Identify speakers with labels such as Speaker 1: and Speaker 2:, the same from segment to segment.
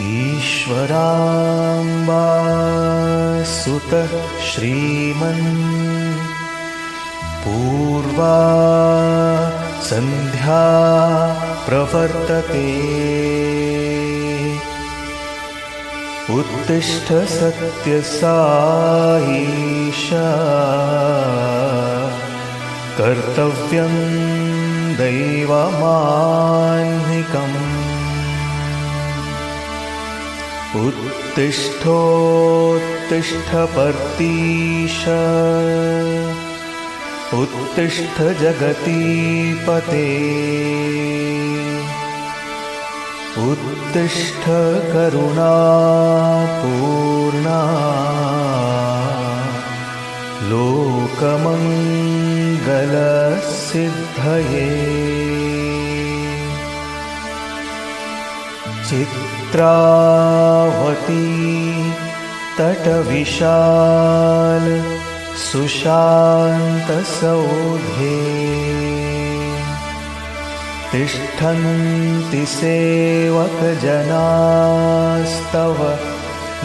Speaker 1: ईश्वराम्बा सुतः श्रीमन् पूर्वा सन्ध्या प्रवर्तते। उत्तिष्ठ सत्यसाईशा कर्तव्यं दैवमाह्निकम्। उत्तिष्ठोत्तिष्ठ पर्तीश उत्तिष्ठ जगतीपते। उत्तिष्ठ करुणापूर्णा लोकमङ्गलसिद्धये। चित्रावती तटविशाल सुशान्तसौधे तिष्ठन्ति सेवकजनास्तव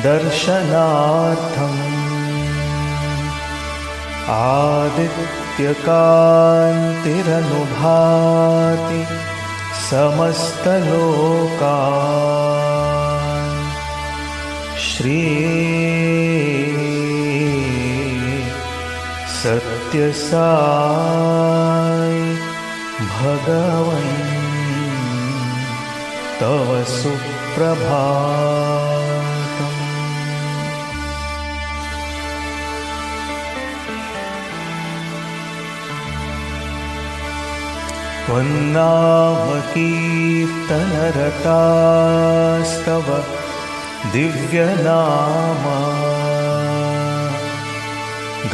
Speaker 1: दर्शनार्थम्। आदित्यकान्तिरनुभाति समस्तलोकान्। श्री सत्यसाई भगवन् तव सुप्रभातम्। त्वन्नामकीर्तनरतास्तव दिव्यनामा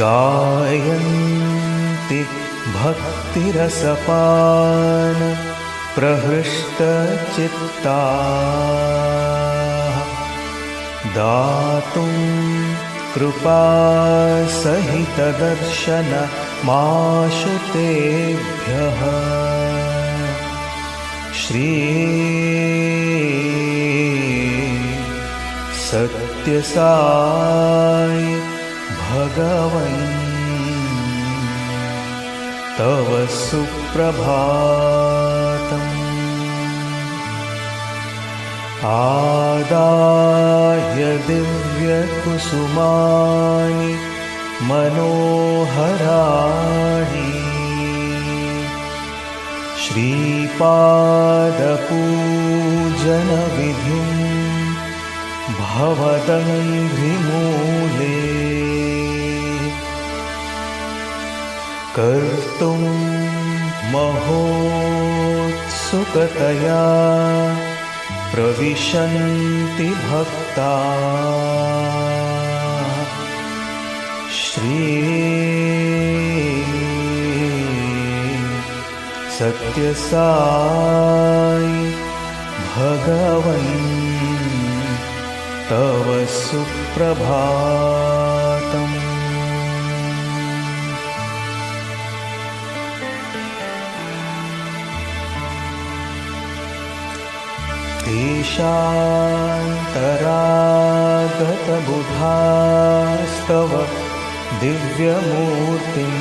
Speaker 1: गायन्ति भक्तिरसपान प्रहृष्टचित्ताः। दातुं कृपासहितदर्शनमाशु तेभ्यः। श्री सत्यसाई भगवन् तव सुप्रभातम्। आदाय दिव्यकुसुमानि मनोहराणि श्रीपादपूजनविधिं भवदङ्घ्रिमूले कर्तुं महोत्सुकतया प्रविशन्ति भक्ताः। श्री सत्यसाई भगवन् तव सुप्रभातम्। देशान्तरागतबुधास्तव दिव्यमूर्तिम्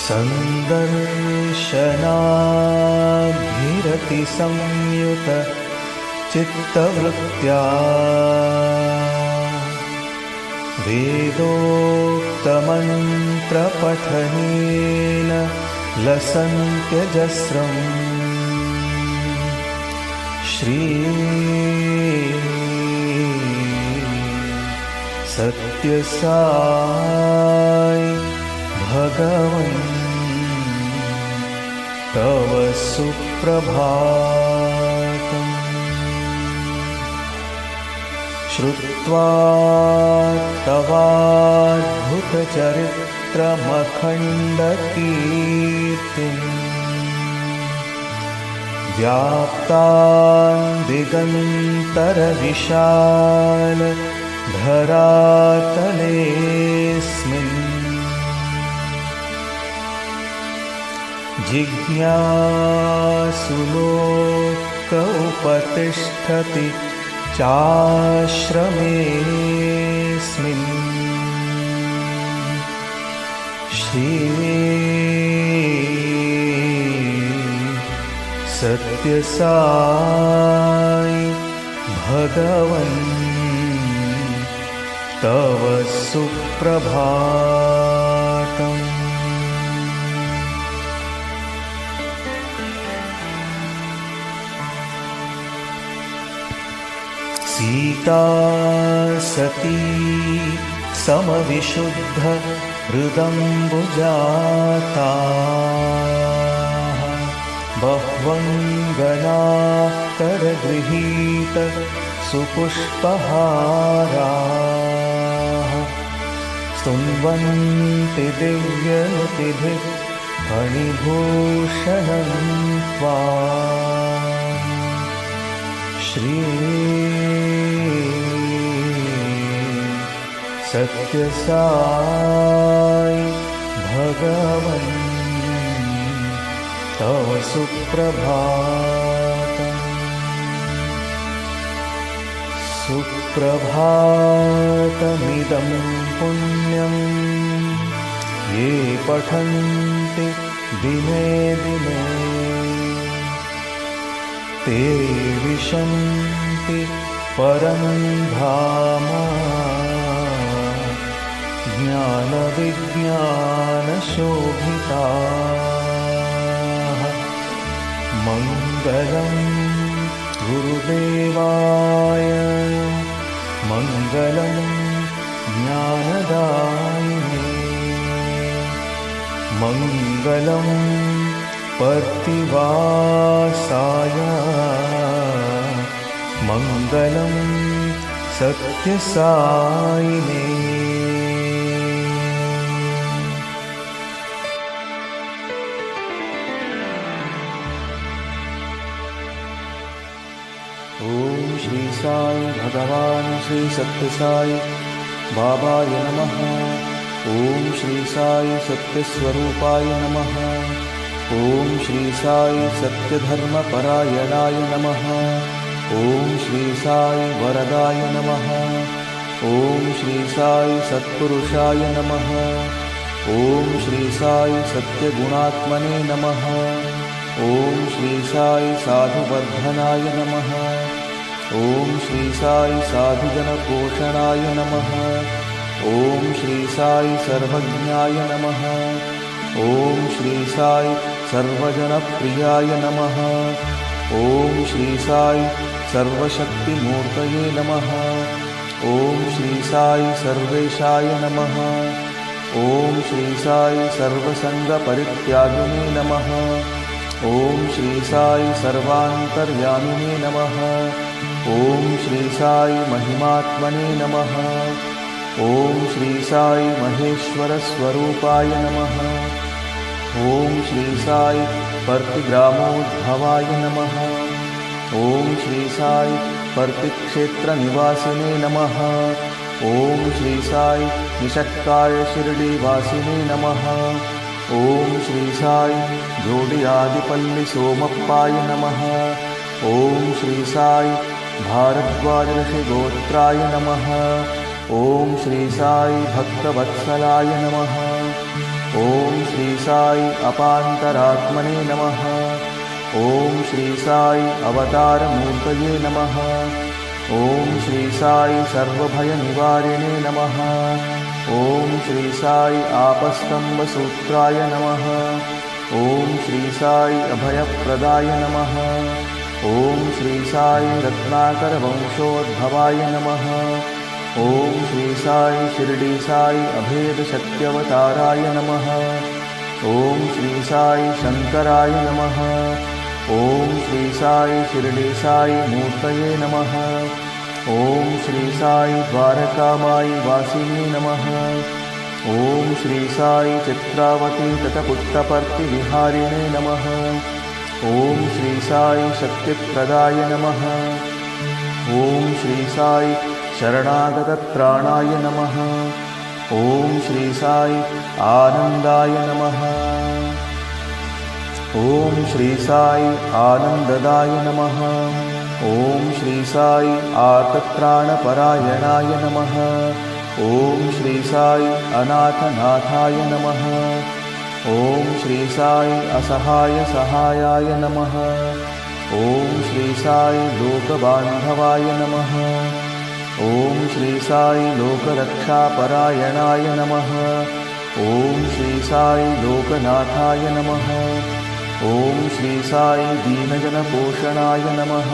Speaker 1: सन्दर्शनाभिरतिसंयुत चित्तवृत्त्या वेदोक्तमन्त्रपठनेन लसन्त्यजस्रम्। श्री सत्यसाई भगवन् तव सुप्रभातम्। श्रुत्वा तवाद्भुतचरित्रमखण्डकीर्तिम् व्याप्तान् दिगन्तरविशाल धरातलेऽस्मिन् जिज्ञासुनो क उपतिष्ठति चाश्रमेऽस्मिन् श्री सत्यसाई भगवन् तव सुप्रभातम्। सीता सती समविशुद्ध हृदम्बुजाता बह्वङ्गनाः करगृहीत सुपुष्पहाराः स्तुन्वन्ति दिव्ययतिभिः फणिभूषणं त्वाम् श्री सत्यसाई भगवन् तव सुप्रभातम्। सुप्रभातमिदं पुण्यं ये पठन्ति दिने दिने ते विशन्ति परं धाम ज्ञानविज्ञानशोभिताः। मङ्गलं गुरुदेवाय मङ्गलं ज्ञानदायिने मङ्गलं पर्तिवासाय मङ्गलं सत्यसायिने। ओम श्री साई भगवान श्री सत्यसाई बाबाय नमः। ओम श्री साई सत्यस्वरूपाय नमः। ओम श्री साई सत्यधर्मपरायणाय नमः। ओम श्री साई वरदाय नमः। ओम श्री साई सत्पुरुषाय नमः। ओम श्री साई सत्यगुणात्मने नमः। ओम श्री साई साधुवर्धनाय नमः। ओम श्री साई साधुजनपोषणाय नमः। ओम श्री साई सर्वज्ञाय नमः। ओम श्री साई सर्वजनप्रियाय नमः। ओम श्री साई सर्वशक्तिमूर्तये नमः। ओम श्री साई सर्वेशाय नमः। ओम श्री साई सर्वसंगपरित्यागिने नमः। ओम श्री साई सर्वान्तर्यामिने नमः। ओम श्री साई महिमात्मने नमः। ओम श्री साई महेश्वर स्वरूपाय नमः। ओम श्री साई पर्तिग्रामोद्भवाय नमः। ओम श्री साई पर्तिक्षेत्र निवासिने नमः। ओम श्री साई निषक्काय शिरडीवासिने नमः। ओम श्री साई जोडियादिपल्ली सोमप्पाय नमः। ओम श्री साई भारद्वाज ऋषिगोत्राय नमः। ओम श्री साई भक्तवत्सलाय नमः। ओम श्री साई अपान्तरात्मने नमः। ओम श्री साई अवतारमूर्तये नमः। ओम श्री साई सर्वभयनिवारिणे नमः। ओम श्री साई आपस्तम्भसूत्राय नमः। ओम श्री साई अभयप्रदाय नमः। ओम श्री साई रत्नाकरवंशोद्भवाय नमः। ओम श्री साई शिरडी साई अभेदशक्त्यवताराय नमः। ओम श्री साई शंकराय नमः। ओम श्री साई शिरडी साई मूर्तये नमः। ओम श्री साई द्वारकामाई वासिनी नमः। ओम श्री साई चित्रावती तटपुट्टपर्ति विहारिणे नमः। ओम श्री साई शक्तिप्रदाय नमः। ओम श्री साई शरणागतत्राणाय नमः। ओम श्री साई आनंदाय नमः। ओम श्री साई आनंददाय नमः। ओम श्री साई आर्तत्राणपरायणाय नमः। ओम श्री साई अनाथनाथाय नमः। ओम श्री साई असहाय सहायाय नमः। ओम श्री साई लोकबांधवाय नमः। ओम श्री साई लोकरक्षापरायणाय नमः। ओम श्री साई लोकनाथाय नमः। ओम श्री साई दीनजनपोषणाय नमः।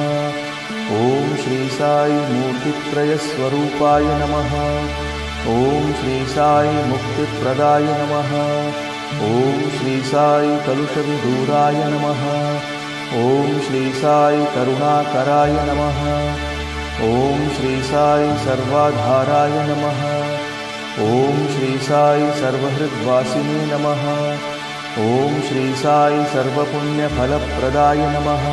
Speaker 1: ओम श्री साई मूर्तित्रयस्वरूपाय नमः। ओम श्री साई मुक्तिप्रदाय नमः। ओम श्री साई कलुषविदूराय नमः। ओम श्री साई करुणाकराय नमः। ओम श्री साई सर्वाधाराय नमः। ओम श्री साई सर्वहृद्वासिने नमः। ओम श्री साई सर्वपुण्यफलप्रदाय नमः।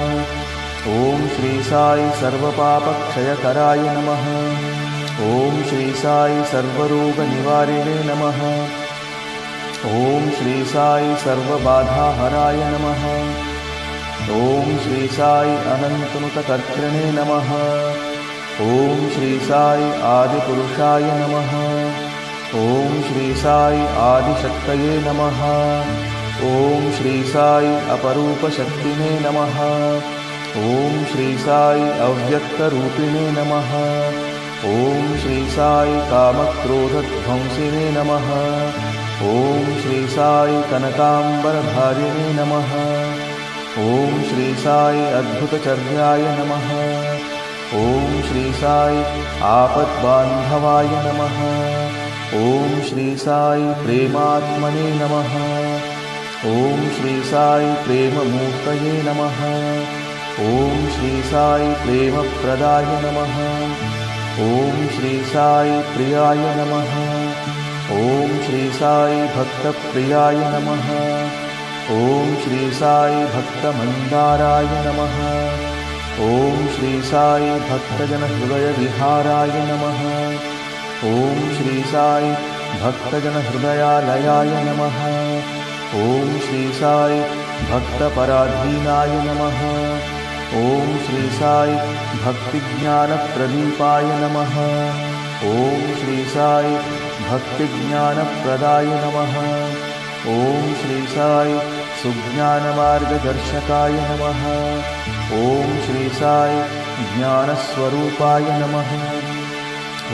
Speaker 1: ओम श्री साई सर्वपापक्षयकराय नमः। ओम श्री साई सर्वरोगनिवारिणे नमः। ओम श्री साई सर्वबाधाहराय नमः। ओम श्री साई अनन्तनुतकर्तृणे नमः। ओम श्री साई आदिपुरुषाय नमः। ओम श्री साई आदिशक्तये नमः। ओम श्री साई अपरूपशक्तिने नमः। ओम श्री साई अव्यक्तरूपिणे नमः। ओम श्री साई कामक्रोधध्वंसिने नमः। ओम श्री साई कनकाम्बरधारिणे नमः। ओम श्री साई अद्भुतचर्याय नमः। ओम श्री साई आपद्बान्धवाय नमः। ओम श्री साई प्रेमात्मने नमः। ओम श्री साई प्रेममूर्तये नमः। ओम श्री साई प्रेमप्रदाय नमः। ओम श्री साई प्रियाय नमः। ओम श्री साई भक्तप्रियाय नमः। ओम श्री साई भक्तमन्दाराय नमः। ओम श्री साई भक्तजनहृदयविहाराय नमः। ओम श्री साई भक्तजनहृदयालयाय नमः। ओम श्री साई भक्तपराधीनाय नमः। ओम श्री साई भक्तिज्ञानप्रदीपाय नमः। ओम श्री साई भक्तिज्ञानप्रदाय नमः। ओम श्री साई सुज्ञानमार्गदर्शकाय नमः। ओम श्री साई ज्ञानस्वरूपाय नमः।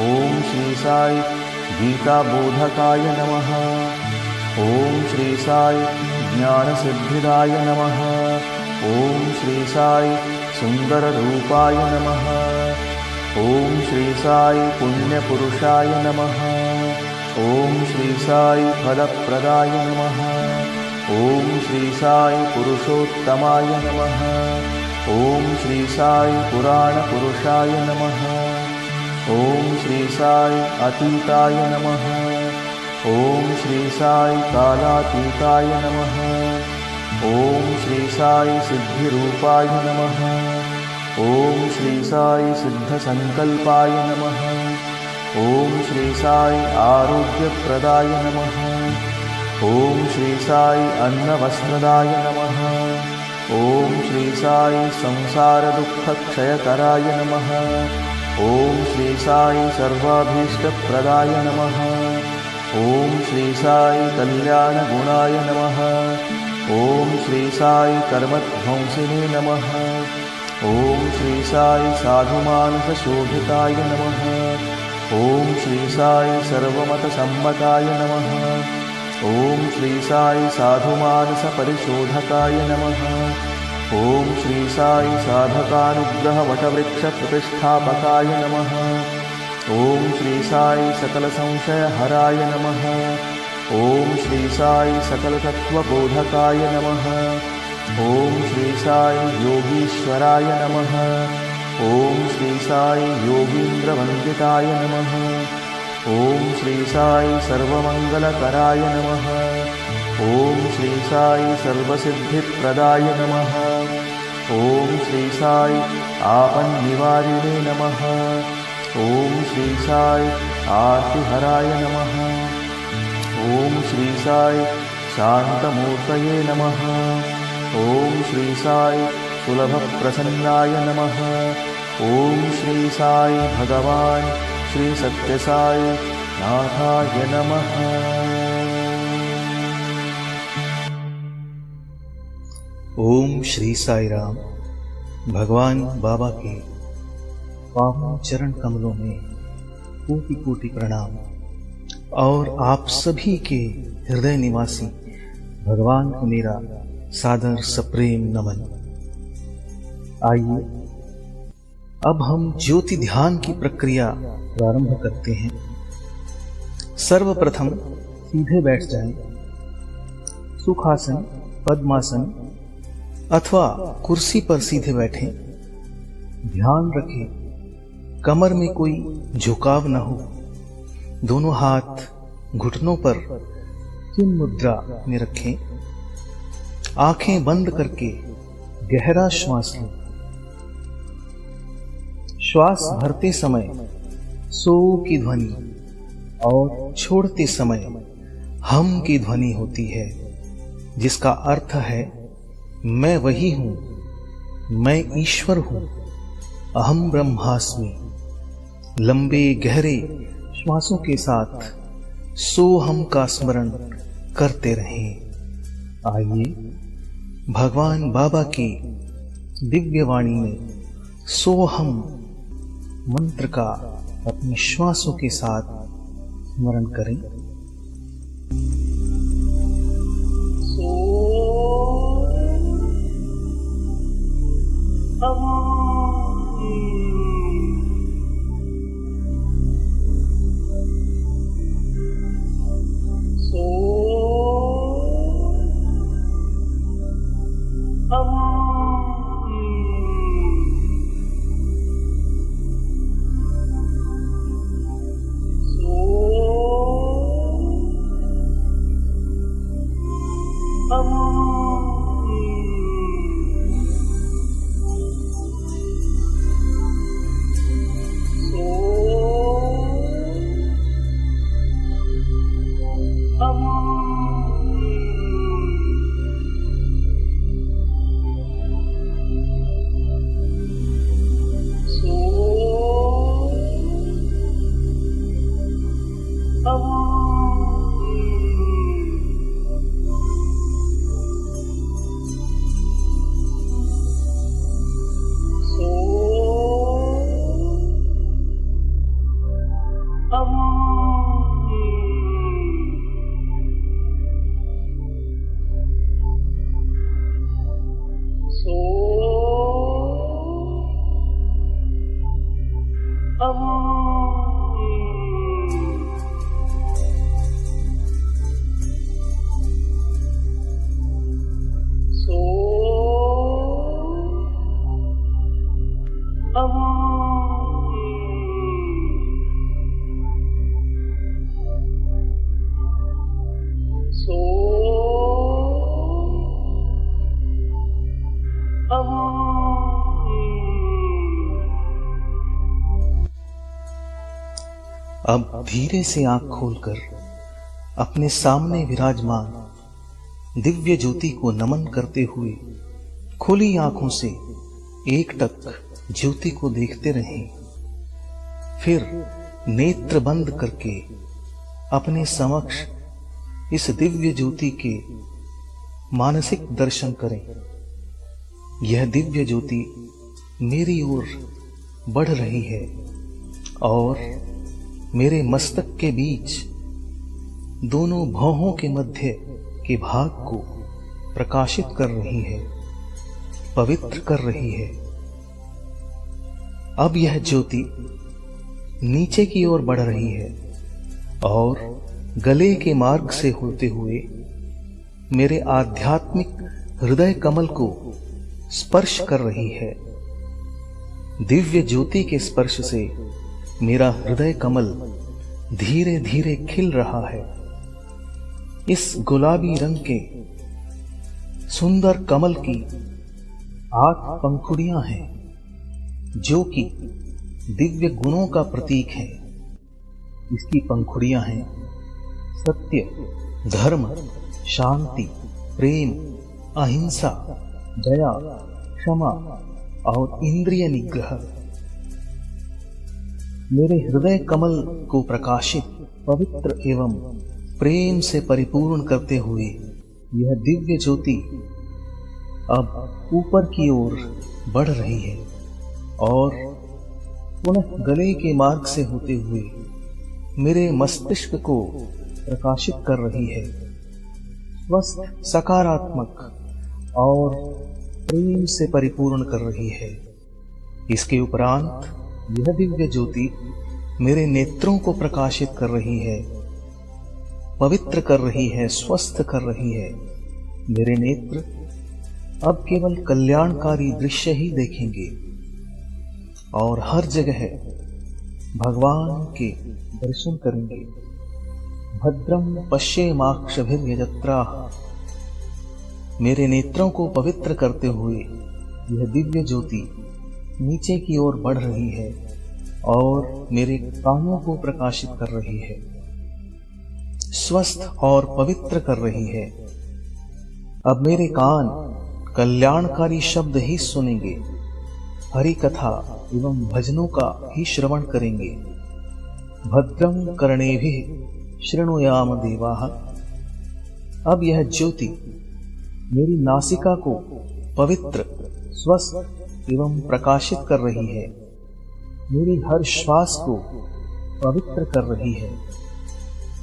Speaker 1: ओम श्री साई गीताबोधकाय नमः। ओम श्री साई ज्ञानसिद्धिदाय नमः। ओम श्री साई सुंदररूपाय नमः। ओम श्री साई पुण्यपुरुषाय नमः। ओम श्री साई फलप्रदाय नमः। ओम श्री साई पुरुषोत्तमाय नमः। ओम श्री साई पुराणपुरुषाय नमः। ओम श्री साई अतीताय नमः। ओम श्री साई कालातीताय नमः। ओम श्री साई सिद्धिरूपाय नमः। ओम श्री साई सिद्धसंकल्पाय नमः। ओम श्री साई आरोग्यप्रदाय नमः। ओम श्री साई अन्नवस्त्रदाय नमः। ओम श्री साई संसारदुःखक्षयकराय नमः। ओम श्री साई सर्वाभीष्टप्रदाय नमः। ओम श्री साई कल्याणगुणाय नमः। ओम श्री साई कर्मध्वंसिने नमः। ओम श्री साई साधुमानसशोभिताय नमः। ओम श्री साई सर्वमतसम्मताय नमः। ओम श्री साई साधुमानसपरिशोधकाय नमः। ओम श्री साई साधकानुग्रहवटवृक्षप्रतिष्ठापकाय नमः। ओम श्री साई सकलसंशयहराय नमः। ओम श्री साई सकलतत्त्वबोधकाय नमः। ओम श्री साई योगीश्वराय नमः। ओम श्री साई योगीन्द्रवन्दिताय नमः। ओम श्री साई सर्वमंगलकराय नमः। ओम श्री साई सर्वसिद्धिप्रदाय नमः। ओम श्री साई आपन्निवारिणे नमः। ओम श्री साई आर्तिहराय नमः। ओम श्री साई शांतमूर्तये नमः। ॐ श्री साई सुलभप्रसन्नाय नमः। ॐ श्री साई भगवान श्री सत्य साई नाथाय नमः।
Speaker 2: ओम श्री साई राम। भगवान बाबा के पावन चरण कमलों में कोटि कोटि प्रणाम और आप सभी के हृदय निवासी भगवान को मेरा सादर सप्रेम नमन। आइए अब हम ज्योति ध्यान की प्रक्रिया प्रारंभ करते हैं। सर्वप्रथम सीधे बैठ जाएं। सुखासन, पद्मासन अथवा कुर्सी पर सीधे बैठें। ध्यान रखें कमर में कोई झुकाव न हो। दोनों हाथ घुटनों पर चिन्ह मुद्रा में रखें। आंखें बंद करके गहरा श्वास लें। श्वास भरते समय सो की ध्वनि और छोड़ते समय हम की ध्वनि होती है, जिसका अर्थ है मैं वही हूं, मैं ईश्वर हूं, अहम ब्रह्मास्मि। लंबे गहरे श्वासों के साथ सोहम का स्मरण करते रहें। आइए भगवान बाबा की दिव्य वाणी में सोहम मंत्र का अपने श्वासों के साथ स्मरण करें। अब धीरे से आंख खोलकर अपने सामने विराजमान दिव्य ज्योति को नमन करते हुए खुली आंखों से एकटक ज्योति को देखते रहें। फिर नेत्र बंद करके अपने समक्ष इस दिव्य ज्योति के मानसिक दर्शन करें। यह दिव्य ज्योति मेरी ओर बढ़ रही है और मेरे मस्तक के बीच दोनों भौहों के मध्य के भाग को प्रकाशित कर रही है, पवित्र कर रही है। अब यह ज्योति नीचे की ओर बढ़ रही है और गले के मार्ग से होते हुए मेरे आध्यात्मिक हृदय कमल को स्पर्श कर रही है। दिव्य ज्योति के स्पर्श से मेरा हृदय कमल धीरे धीरे खिल रहा है। इस गुलाबी रंग के सुंदर कमल की 8 पंखुड़ियां हैं जो कि दिव्य गुणों का प्रतीक है। इसकी पंखुड़ियां हैं सत्य, धर्म, शांति, प्रेम, अहिंसा, दया, क्षमा और इंद्रिय निग्रह। मेरे हृदय कमल को प्रकाशित, पवित्र एवं प्रेम से परिपूर्ण करते हुए यह दिव्य ज्योति अब ऊपर की ओर बढ़ रही है और पुनः गले के मार्ग से होते हुए मेरे मस्तिष्क को प्रकाशित कर रही है, स्वस्थ, सकारात्मक और प्रेम से परिपूर्ण कर रही है। इसके उपरांत यह दिव्य ज्योति मेरे नेत्रों को प्रकाशित कर रही है, पवित्र कर रही है, स्वस्थ कर रही है। मेरे नेत्र अब केवल कल्याणकारी दृश्य ही देखेंगे और हर जगह भगवान के दर्शन करेंगे। भद्रम पश्येमाक्षभिर्यजत्राः। मेरे नेत्रों को पवित्र करते हुए यह दिव्य ज्योति नीचे की ओर बढ़ रही है और मेरे कानों को प्रकाशित कर रही है, स्वस्थ और पवित्र कर रही है। अब मेरे कान कल्याणकारी शब्द ही सुनेंगे, हरि कथा एवं भजनों का ही श्रवण करेंगे। भद्रम कर्णेभिः शृणुयाम देवाः। अब यह ज्योति मेरी नासिका को पवित्र, स्वस्थ एवं प्रकाशित कर रही है, मेरी हर श्वास को पवित्र कर रही है।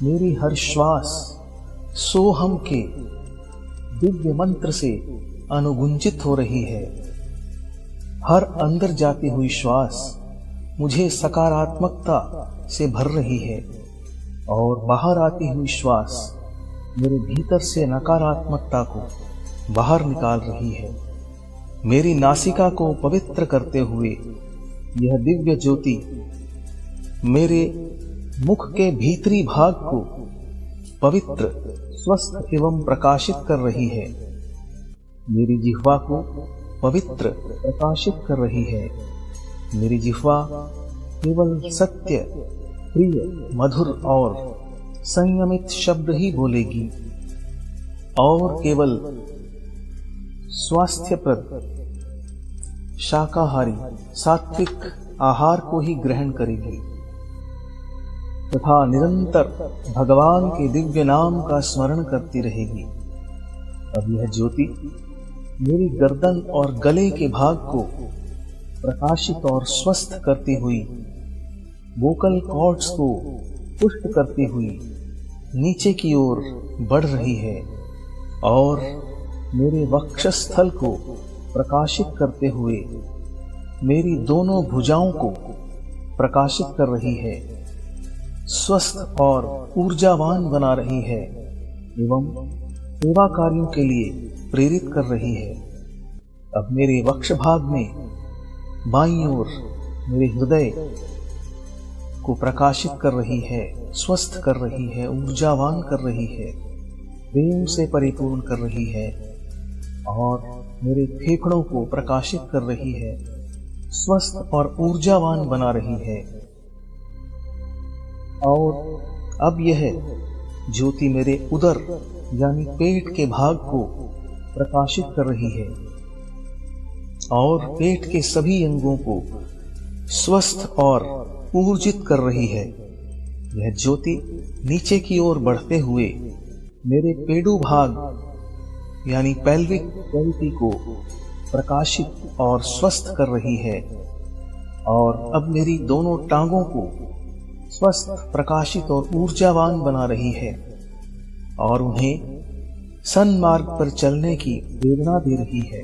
Speaker 2: मेरी हर श्वास सोहम के दिव्य मंत्र से अनुगुंजित हो रही है। हर अंदर जाती हुई श्वास मुझे सकारात्मकता से भर रही है और बाहर आती हुई श्वास मेरे भीतर से नकारात्मकता को बाहर निकाल रही है। मेरी नासिका को पवित्र करते हुए यह दिव्य ज्योति मेरे मुख के भीतरी भाग को पवित्र, स्वस्थ एवं प्रकाशित कर रही है। मेरी जिह्वा को पवित्र, प्रकाशित कर रही है। मेरी जिह्वा केवल सत्य, प्रिय, मधुर और संयमित शब्द ही बोलेगी और केवल स्वास्थ्यप्रद, शाकाहारी, सात्विक आहार को ही ग्रहण करेगी तथा निरंतर भगवान के दिव्य नाम का स्मरण करती रहेगी। अब यह ज्योति मेरी गर्दन और गले के भाग को प्रकाशित और स्वस्थ करती हुई, वोकल कॉर्ड्स को पुष्ट करती हुई नीचे की ओर बढ़ रही है और मेरे वक्षस्थल को प्रकाशित करते हुए मेरी दोनों भुजाओं को प्रकाशित कर रही है, स्वस्थ और ऊर्जावान बना रही है एवं सेवा कार्यों के लिए प्रेरित कर रही है। अब मेरे वक्ष भाग में बाईं ओर मेरे हृदय को प्रकाशित कर रही है, स्वस्थ कर रही है, ऊर्जावान कर रही है, प्रेम से परिपूर्ण कर रही है और मेरे फेफड़ों को प्रकाशित कर रही है, स्वस्थ और ऊर्जावान बना रही है। और अब यह ज्योति मेरे उदर यानी पेट के भाग को प्रकाशित कर रही है और पेट के सभी अंगों को स्वस्थ और ऊर्जित कर रही है। यह ज्योति नीचे की ओर बढ़ते हुए मेरे पेडू भाग यानी पेल्विक कैविटी को प्रकाशित और स्वस्थ कर रही है और अब मेरी दोनों टांगों को स्वस्थ, प्रकाशित और ऊर्जावान बना रही है और उन्हें सन्मार्ग पर चलने की प्रेरणा दे रही है।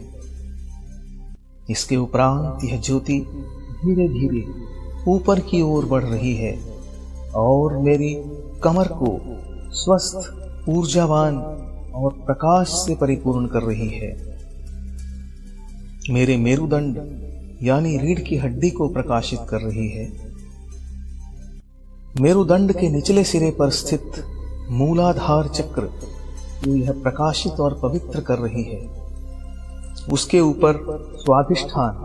Speaker 2: इसके उपरांत यह ज्योति धीरे धीरे ऊपर की ओर बढ़ रही है और मेरी कमर को स्वस्थ, ऊर्जावान और प्रकाश से परिपूर्ण कर रही है। मेरे मेरुदंड यानी रीढ़ की हड्डी को प्रकाशित कर रही है। मेरुदंड के निचले सिरे पर स्थित मूलाधार चक्र को यह प्रकाशित और पवित्र कर रही है। उसके ऊपर स्वाधिष्ठान,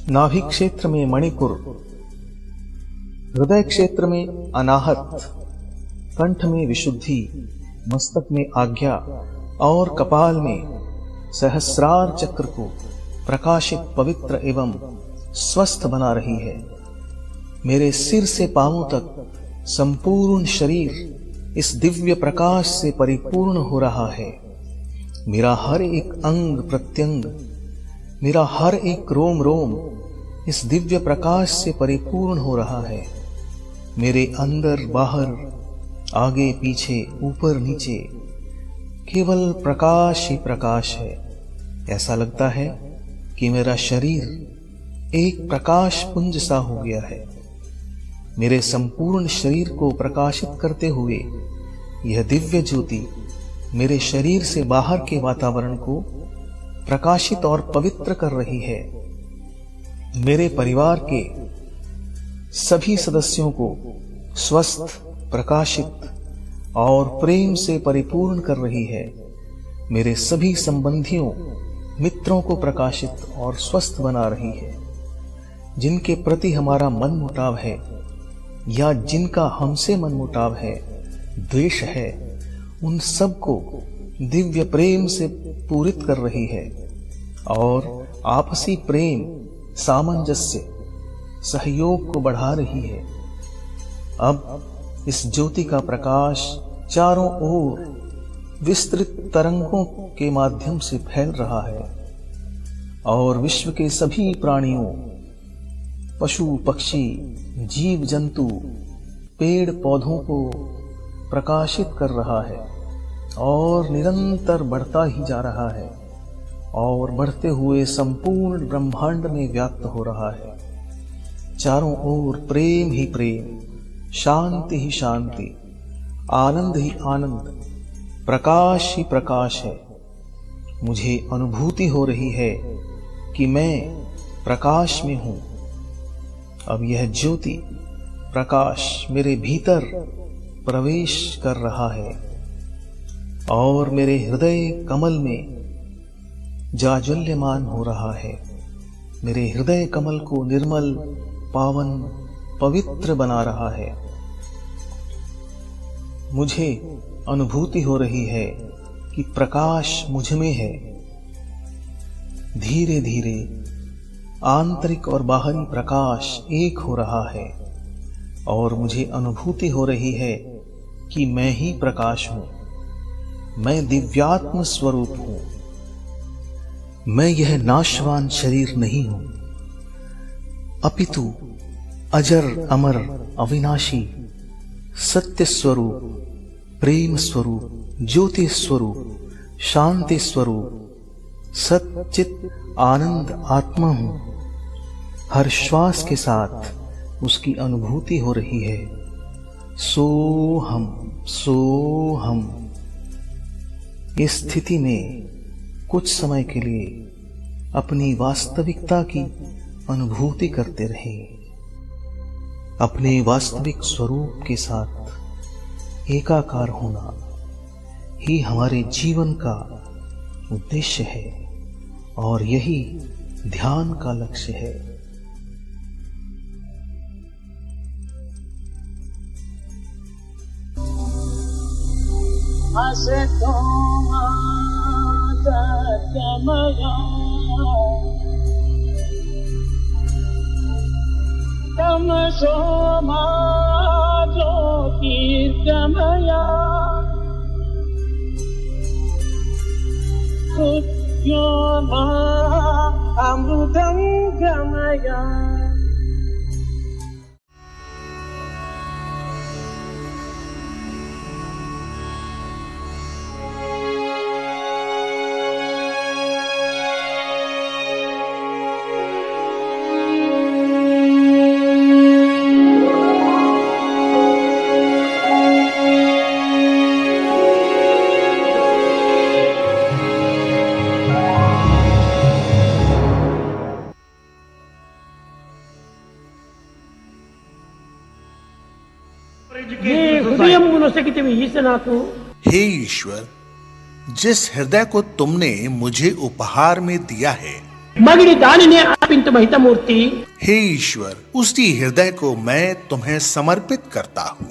Speaker 2: नाभि क्षेत्र में मणिपुर, हृदय क्षेत्र में अनाहत, कंठ में विशुद्धि, मस्तक में आज्ञा और कपाल में सहस्रार चक्र को प्रकाशित, पवित्र एवं स्वस्थ बना रही है। मेरे सिर से पांवों तक संपूर्ण शरीर इस दिव्य प्रकाश से परिपूर्ण हो रहा है। मेरा हर एक अंग प्रत्यंग, मेरा हर एक रोम रोम इस दिव्य प्रकाश से परिपूर्ण हो रहा है। मेरे अंदर बाहर, आगे पीछे, ऊपर नीचे केवल प्रकाश ही प्रकाश है। ऐसा लगता है कि मेरा शरीर एक प्रकाश पुंज सा हो गया है। मेरे संपूर्ण शरीर को प्रकाशित करते हुए यह दिव्य ज्योति मेरे शरीर से बाहर के वातावरण को प्रकाशित और पवित्र कर रही है। मेरे परिवार के सभी सदस्यों को स्वस्थ, प्रकाशित और प्रेम से परिपूर्ण कर रही है। मेरे सभी संबंधियों, मित्रों को प्रकाशित और स्वस्थ बना रही है। जिनके प्रति हमारा मन मुटाव है या जिनका हमसे मन मुटाव है, द्वेष है, उन सबको दिव्य प्रेम से पूरित कर रही है और आपसी प्रेम, सामंजस्य, सहयोग को बढ़ा रही है। अब इस ज्योति का प्रकाश चारों ओर विस्तृत तरंगों के माध्यम से फैल रहा है और विश्व के सभी प्राणियों, पशु पक्षी, जीव जंतु, पेड़ पौधों को प्रकाशित कर रहा है और निरंतर बढ़ता ही जा रहा है और बढ़ते हुए संपूर्ण ब्रह्मांड में व्याप्त हो रहा है। चारों ओर प्रेम ही प्रेम, शांति ही शांति, आनंद ही आनंद, प्रकाश ही प्रकाश है। मुझे अनुभूति हो रही है कि मैं प्रकाश में हूं। अब यह ज्योति, प्रकाश मेरे भीतर प्रवेश कर रहा है और मेरे हृदय कमल में जाज्वल्यमान हो रहा है। मेरे हृदय कमल को निर्मल, पावन, पवित्र बना रहा है। मुझे अनुभूति हो रही है कि प्रकाश मुझ में है। धीरे धीरे आंतरिक और बाहरी प्रकाश एक हो रहा है और मुझे अनुभूति हो रही है कि मैं ही प्रकाश हूं। मैं दिव्यात्म स्वरूप हूं। मैं यह नाशवान शरीर नहीं हूं, अपितु अजर अमर अविनाशी सत्य स्वरूप, प्रेम स्वरूप, ज्योति स्वरूप, शांति स्वरूप, सच्चित आनंद आत्मा हूं। हर श्वास के साथ उसकी अनुभूति हो रही है। सोहम सोहम। इस स्थिति में कुछ समय के लिए अपनी वास्तविकता की अनुभूति करते रहें। अपने वास्तविक स्वरूप के साथ एकाकार होना ही हमारे जीवन का उद्देश्य है और यही ध्यान का लक्ष्य है।
Speaker 3: असतो मा सत्यमया तमसो मा ज्योतिर्गमया मृत्योर्मा अमृतं गमया।
Speaker 4: हे ईश्वर, जिस हृदय को तुमने मुझे उपहार में दिया है, हे ईश्वर, उसी हृदय को मैं तुम्हें समर्पित करता हूँ।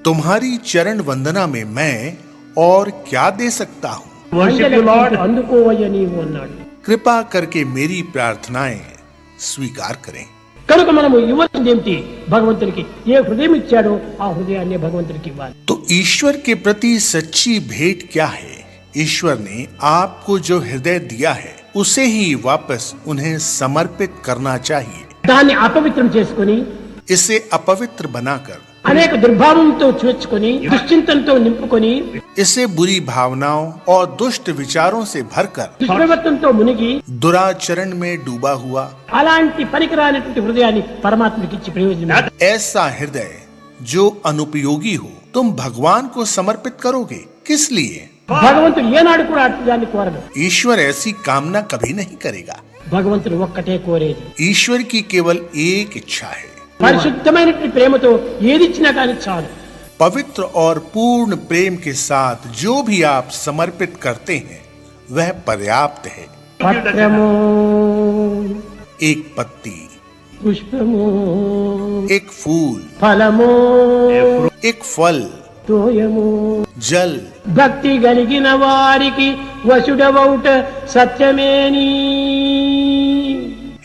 Speaker 4: तुम्हारी चरण वंदना में मैं और क्या दे सकता हूँ?
Speaker 3: అందుకోవయ్య నీవు అన్నాడు.
Speaker 4: कृपा करके मेरी प्रार्थनाएं स्वीकार करें।
Speaker 3: కనుక మనము ఇవ్వాల్సింది ఏమిటి? భగవంతునికి ఏ హృదయం ఇచ్చాడో ఆ హృదయాన్ని భగవంతునికి ఇవ్వాలి.
Speaker 4: तो ईश्वर के प्रति सच्ची भेंट क्या है? ईश्वर ने आपको जो हृदय दिया है उसे ही वापस उन्हें समर्पित करना चाहिए।
Speaker 3: దాన్ని అపవిత్రం చేసుకొని
Speaker 4: इसे अपवित्र बनाकर,
Speaker 3: అనేక దుర్భావంతో చూచుకొని దుశ్చింతనతో నింపుకొని
Speaker 4: इसे बुरी भावनाओं और दुष्ट विचारों से भरकर,
Speaker 3: దుష్ప్రవర్తనతో మునిగి
Speaker 4: दुराचरण में डूबा हुआ
Speaker 3: అలాంటి పనికిరానటువంటి హృదయాన్ని పరమాత్మకి ఇచ్చి ప్రయోజనం లేదు.
Speaker 4: ऐसा हृदय जो अनुपयोगी हो तुम भगवान को समर्पित करोगे, किस लिए?
Speaker 3: భగవంతుడు ఏనాడు కూడా అట్లాన్ని కోరడు.
Speaker 4: ईश्वर ऐसी कामना कभी नहीं करेगा।
Speaker 3: భగవంతుడు ఒక్కటే కోరేది
Speaker 4: ईश्वर की केवल एक इच्छा है,
Speaker 3: పరిశుద్ధమైనటువంటి ప్రేమతో ఏది ఇచ్చినా కానీ చాలు.
Speaker 4: पवित्र और पूर्ण प्रेम के साथ जो भी आप समर्पित करते हैं वह पर्याप्त है।
Speaker 3: పత్రము
Speaker 4: एक पत्ती,
Speaker 3: పుష్పము
Speaker 4: एक फूल,
Speaker 3: ఫలము
Speaker 4: एक फल,
Speaker 3: తోయము
Speaker 4: जल।
Speaker 3: భక్తి కలిగిన వారికి వసుడవౌట సత్యమేని.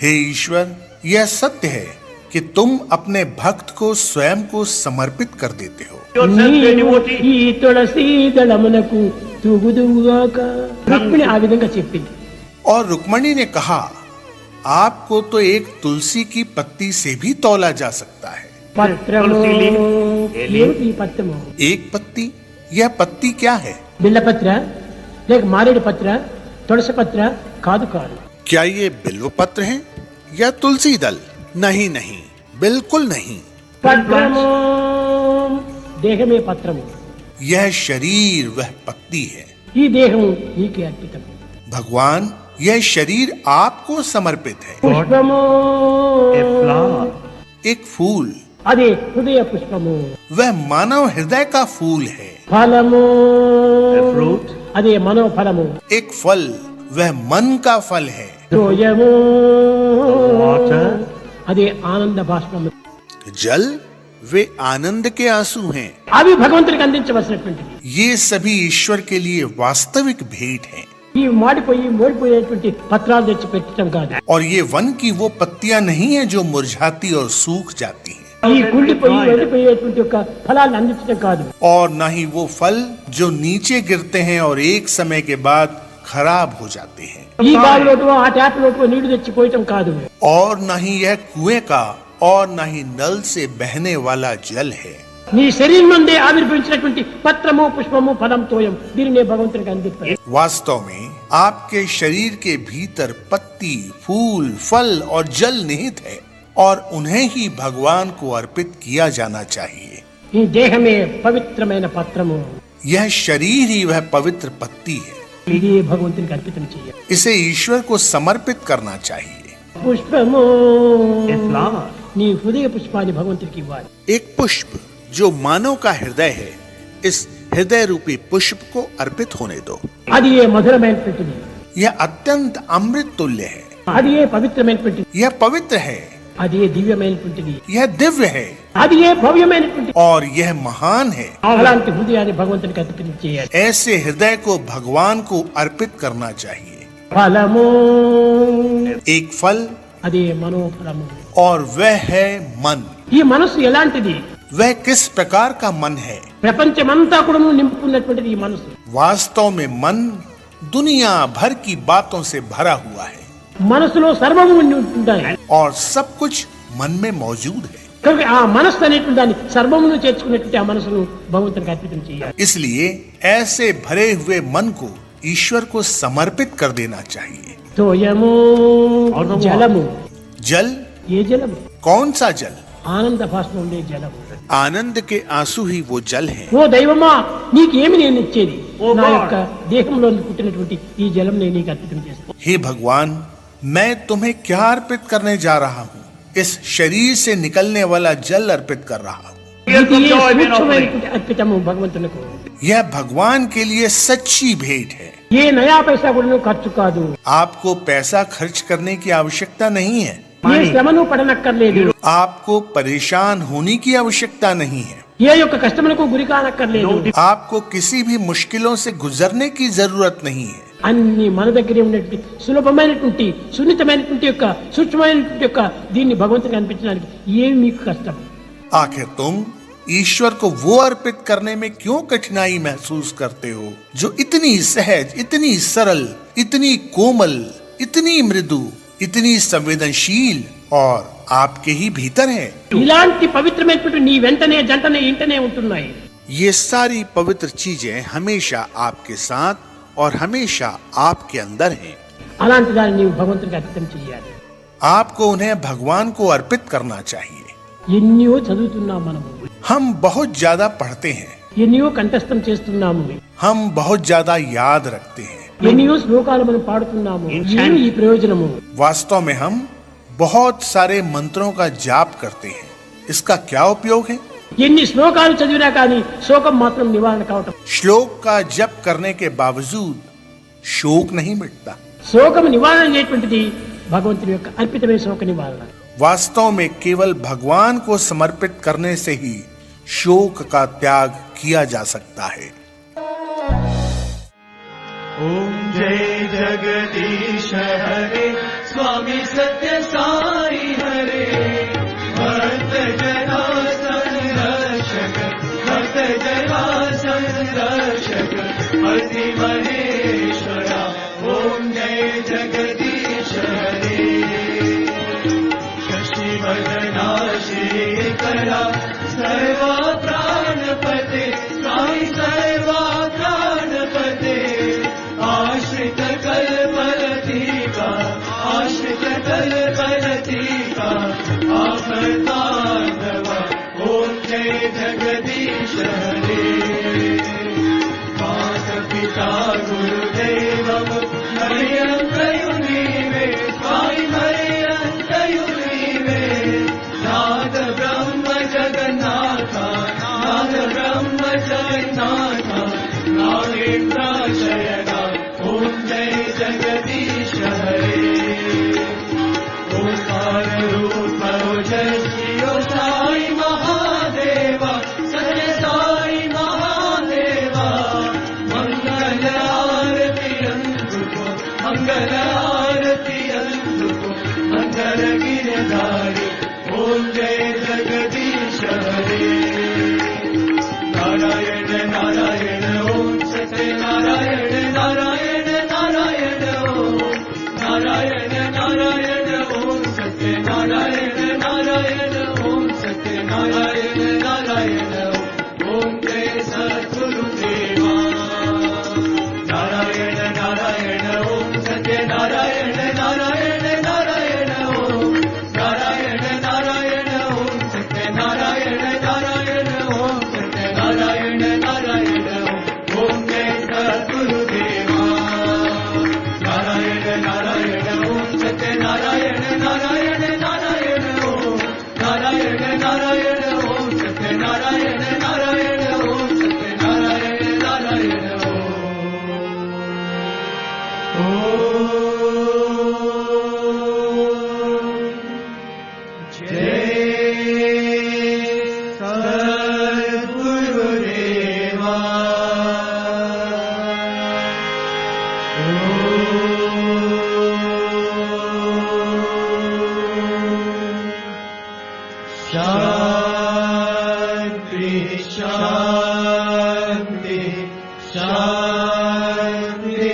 Speaker 4: हे ईश्वर, यह सत्य है कि तुम अपने भक्त को स्वयं को समर्पित कर देते हो।
Speaker 3: నీవు ఈ తులసి దళమునకు తూగుదువుగాక. రుక్మిణి ఆ విధంగా చెప్పింది.
Speaker 4: और रुक्मणी ने कहा, आपको तो एक तुलसी की पत्ती से भी तौला जा सकता है।
Speaker 3: పత్రము ఏమిటి ఈ పత్రము?
Speaker 4: एक पत्ती, यह पत्ती क्या है?
Speaker 3: బిల్లపత్ర లేక మారేడు పత్ర తులసి పత్ర కాదు కాదు.
Speaker 4: क्या ये बिल्व पत्र है या तुलसी दल? नहीं नहीं, बिल्कुल नहीं।
Speaker 3: పత్రము దేహమే పత్రము.
Speaker 4: यह शरीर वह पत्ती है।
Speaker 3: ఈ దేహం నీకే అర్పితము.
Speaker 4: भगवान, यह शरीर आपको समर्पित है।
Speaker 3: పుష్పము
Speaker 4: एक फूल,
Speaker 3: అదే హృదయ పుష్పము.
Speaker 4: वह मानव हृदय का फूल है।
Speaker 3: ఫలము అదే మనోఫలము.
Speaker 4: एक फल, वह मन का फल है।
Speaker 3: తోయము అదే ఆనంద బాష్పము.
Speaker 4: जल, वे आनंद के आंसू हैं।
Speaker 3: అవి భగవంతుడికి అందించవలసినటువంటిది.
Speaker 4: ये सभी ईश्वर के लिए वास्तविक भेंट हैं।
Speaker 3: ఈ మాడిపోయి మోడిపోయేటువంటి పత్రాలు తెచ్చి పెట్టడం కాదు.
Speaker 4: और ये वन की वो पत्तियां नहीं है जो मुरझाती और सूख जाती हैं।
Speaker 3: ఈ కుళ్ళిపోయి వెళ్ళిపోయేటువంటి ఒక ఫలాన్ని అందించడం కాదు.
Speaker 4: और न ही वो फल जो नीचे गिरते हैं और एक समय के बाद खराब हो जाते हैं।
Speaker 3: ఈ బావిలోటో ఆ ట్యాప్ లోటో నీళ్లు తెచ్చి పోయటం కాదు.
Speaker 4: और न ही यह कुएं का और न ही नल से बहने वाला जल है।
Speaker 3: నీ శరీరం నుండి ఆవిర్భవించినటువంటి పత్రము పుష్పము ఫలం తోయం దీనినే భగవంతునికి అందిస్తారు.
Speaker 4: वास्तव में आपके शरीर के भीतर पत्ती, फूल, फल और जल निहित है और उन्हें ही भगवान को अर्पित किया जाना चाहिए।
Speaker 3: ఈ దేహమే పవిత్రమైన పత్రము.
Speaker 4: यह शरीर ही वह पवित्र पत्ती है।
Speaker 3: ఇది భగవంతునికి అర్పితం చేయాలి.
Speaker 4: इसे ईश्वर को समर्पित करना चाहिए।
Speaker 3: పుష్పము నీ హృదయ పుష్పాన్ని భగవంతునికి ఇవ్వాలి.
Speaker 4: एक पुष्प जो मानव का हृदय है, इस हृदय रूपी पुष्प को अर्पित होने दो।
Speaker 3: అది ఏ మధురమైనటువంటిది.
Speaker 4: यह अत्यंत अमृत तुल्य है।
Speaker 3: అది ఏ పవిత్రమైనటువంటిది.
Speaker 4: यह पवित्र है।
Speaker 3: అది ఏ దివ్యమైనటువంటిది.
Speaker 4: यह दिव्य है
Speaker 3: అది ఏ భవ్యమైనటువంటిది.
Speaker 4: और यह महान है।
Speaker 3: అలాంటి హృదయాన్ని భగవంతునికి అర్పితం చేయాలి.
Speaker 4: ऐसे हृदय को भगवान को अर्पित करना चाहिए।
Speaker 3: ఫలము
Speaker 4: एक फल,
Speaker 3: అదే మనోఫలము.
Speaker 4: और वह है मन।
Speaker 3: ఈ మనస్సు ఎలాంటిది?
Speaker 4: वह किस प्रकार का मन है?
Speaker 3: ప్రపంచమంతా కూడా నింపుకున్నటువంటిది ఈ మనస్సు.
Speaker 4: वास्तव में मन दुनिया भर की बातों से भरा हुआ है
Speaker 3: మనసులో సర్వము ఉంటాయి.
Speaker 4: और सब कुछ मन में मौजूद है।
Speaker 3: కనుక ఆ మనస్సు అనేటువంటి దాన్ని సర్వమును చేర్చుకున్నటువంటి ఆ మనసును భగవంతునికి అర్పితం చేయాలి.
Speaker 4: इसलिए ऐसे भरे हुए मन को ईश्वर को समर्पित कर देना चाहिए।
Speaker 3: తోయము జలము.
Speaker 4: जल,
Speaker 3: ఏ జలము?
Speaker 4: कौन सा जल?
Speaker 3: ఆనంద భాషలో ఉండే జలము.
Speaker 4: आनंद के आंसू ही वो जल है।
Speaker 3: ఓ దైవమా నీకేమి నేను ఇచ్చేది? నా యొక్క దేహంలో పుట్టినటువంటి ఈ జలం నేను నీకు అర్పితం చేస్తాను.
Speaker 4: हे भगवान, मैं तुम्हें क्या अर्पित करने जा रहा हूँ? इस शरीर से निकलने वाला जल अर्पित कर रहा हूँ।
Speaker 3: ఇది ఏ సూక్ష్మమైనటువంటి అర్పితము భగవంతునికి.
Speaker 4: यह भगवान के लिए सच्ची भेंट है।
Speaker 3: ఏ నయా పైసా కూడా ఖర్చు కాదు.
Speaker 4: आपको पैसा खर्च करने की आवश्यकता नहीं है।
Speaker 3: ఏ శ్రమను పడనక్కర్లేదు.
Speaker 4: आपको परेशान होने की आवश्यकता नहीं है।
Speaker 3: ఏ యొక్క కష్టములకు గురి కానక్కర్లేదు.
Speaker 4: आपको किसी भी मुश्किलों से गुजरने की जरूरत नहीं है।
Speaker 3: అన్ని మన దగ్గరే ఉన్నటువంటి సులభమైనటువంటి సున్నితమైనటువంటి యొక్క సూక్ష్మమైనటువంటి యొక్క దీన్ని భగవంతునికి అనిపించడానికి ఏమి మీకు కష్టం?
Speaker 4: आखिर तुम ईश्वर को वो अर्पित करने में क्यों कठिनाई महसूस करते हो जो इतनी सहज, इतनी सरल, इतनी कोमल, इतनी मृदु, इतनी संवेदनशील और आपके ही भीतर है।
Speaker 3: ఇలాంటి పవిత్రమైనటువంటి నీ వెంటనే జంటనే ఇంటనే ఉంటున్నాయి.
Speaker 4: ये सारी पवित्र चीजें हमेशा आपके साथ और हमेशा आपके अंदर हैं।
Speaker 3: అలాంటి దాన్ని నీవు భగవంతునికి అర్పితం చేయాలి.
Speaker 4: आपको उन्हें भगवान को अर्पित करना चाहिए।
Speaker 3: ఎన్నో చదువుతున్నాం మనము,
Speaker 4: हम बहुत ज्यादा पढ़ते हैं,
Speaker 3: ఎన్నో కంఠస్థం చేస్తున్నాము,
Speaker 4: हम बहुत ज्यादा याद रखते हैं।
Speaker 3: ఎన్నో శ్లోకాలు మనం పాడుతున్నాము. ఏమి ఈ ప్రయోజనము?
Speaker 4: वास्तव में हम बहुत सारे मंत्रों का जाप करते हैं, इसका क्या उपयोग है?
Speaker 3: ఎన్ని శ్లోకాలు చదివినా కానీ శోకం మాత్రం నివారణ కావటం.
Speaker 4: श्लोक का जप करने के बावजूद शोक नहीं मिटता।
Speaker 3: శోకం నివారణ అనేటువంటిది భగవంతుని యొక్క అర్పితమైన శోక నివారణ.
Speaker 4: वास्तव में केवल भगवान को समर्पित करने से ही शोक का त्याग किया जा सकता है।
Speaker 5: ओम जय जगदीश हरे स्वामी सत्य साई हरे भक्त जना संरक्षक भक्त जना संरक्षक अति महेश्वरा ओम जय जगदीश हरे शशि वदना श्रीकरा सर्वा प्राणपते साई सर्वा प्राणपते आश्रित कल्पलतिका आश्रित कल्पलतिका आपतांडव ओम जय जगदीश हरे माता पिता गुरुदेवम मरियंतयुनी वे स्वामी मरियंतयुनी वे नाद ब्रह्म जगन्नाथा नाद ब्रह्म जगन्नाथा नागेन्द्र शयना ओम जय जगदीश हरे ओंकार रूप ओजस्वी साई महादेवा सत्य साई महादेवा मंगल आरती अंधुको मंगल आरती अंधुको मंगल गिरधारी ओम जय जगदीश हरे नारायण नारायण ओम सत्य नारायण नारायण नारायण ओम नारायण नारायण ओम सत्य नारायण नारायण ओम सत्य नारायण नारायण ओम जय सद्गुरुदेवा नारायण नारायण ओम सत्य नारायण नारायण नारायण ओम नारायण नारायण ओम सत्य नारायण नारायण ओम सत्य नारायण नारायण ओम जय सद्गुरुदेवा नारायण नारायण ओम सत्य नारायण नारायण नारायण ओम नारायण नारायण ओम सत्य नारायण नारायण ओम सत्य नारायण नारायण शांति शांति शांति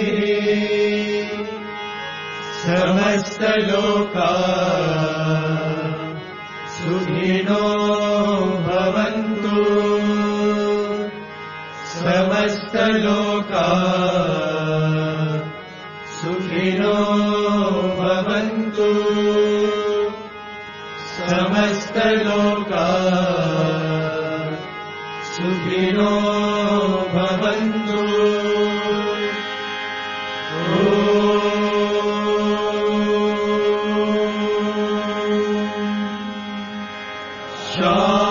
Speaker 5: समस्त लोका सुखिनो भवन्तु समस्त लोका सुखिनो भवन्तु समस्त लोका सुखिनो भवन्तु शांति